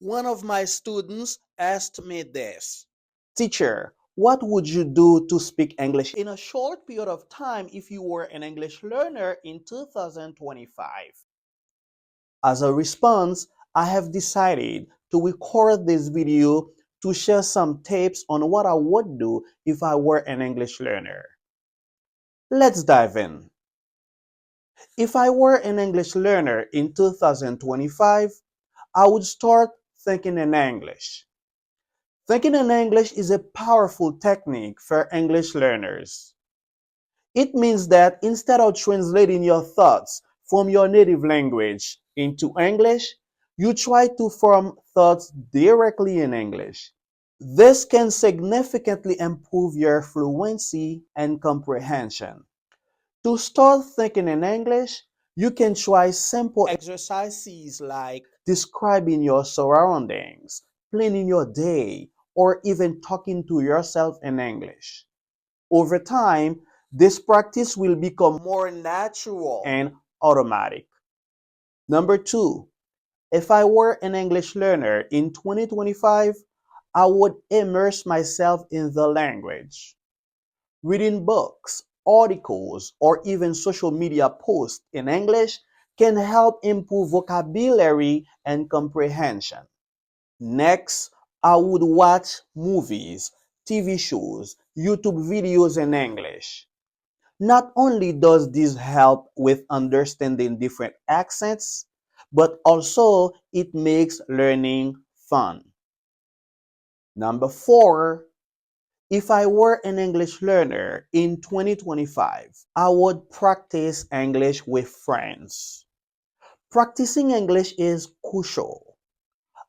One of my students asked me this: Teacher, what would you do to speak English in a short period of time if you were an English learner in 2025? As a response, I have decided to record this video to share some tips on what I would do if I were an English learner. Let's dive in. If I were an English learner in 2025, I would start thinking in English. Thinking in English is a powerful technique for English learners. It means that instead of translating your thoughts from your native language into English, you try to form thoughts directly in English. This can significantly improve your fluency and comprehension. To start thinking in English, you can try simple Exercises like describing your surroundings, planning your day, or even talking to yourself in English. Over time, this practice will become more natural. and automatic. Number two, if I were an English learner in 2025, I would immerse myself in the language. Reading books, articles, or even social media posts in English can help improve vocabulary and comprehension. Next, I would watch movies, TV shows, YouTube videos in English. Not only does this help with understanding different accents, but also it makes learning fun. Number four, if I were an English learner in 2025, I would practice English with friends. Practicing English is crucial.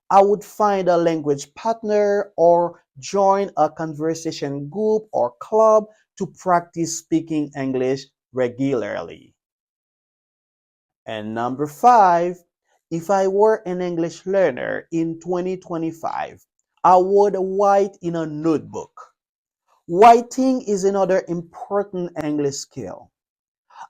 I would find a language partner or join a conversation group or club to practice speaking English regularly. And number five, if I were an English learner in 2025, I would write in a notebook. Writing is another important English skill.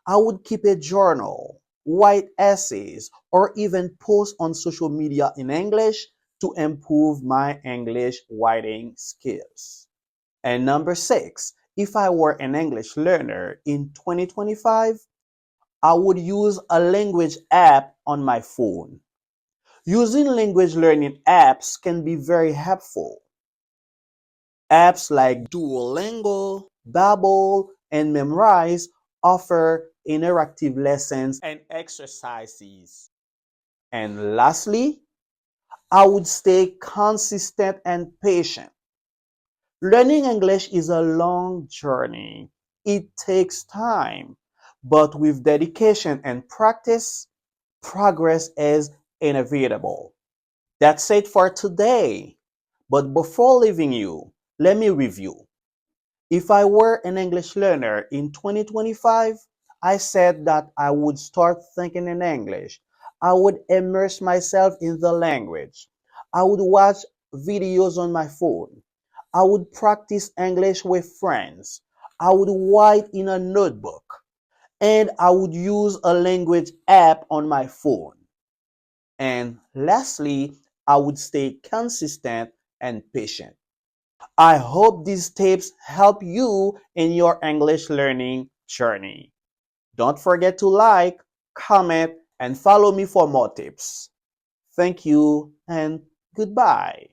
I would keep a journal, write essays, or even post on social media in English to improve my English writing skills. And number six, if I were an English learner in 2025, I would use a language app on my phone. Using language learning apps can be very helpful. Apps like Duolingo Babbel and Memrise offer interactive lessons. and exercises. And lastly, I would stay consistent and patient. Learning English is a long journey. It takes time, but with dedication and practice, progress is inevitable. That's it for today. But before leaving you, let me review. If I were an English learner in 2025, I said that I would start thinking in English. I would immerse myself in the language. I would watch videos on my phone. I would practice English with friends. I would write in a notebook. And I would use a language app on my phone. And lastly, I would stay consistent and patient. I hope these tips help you in your English learning journey. Don't forget to like, comment, and follow me for more tips. Thank you and goodbye.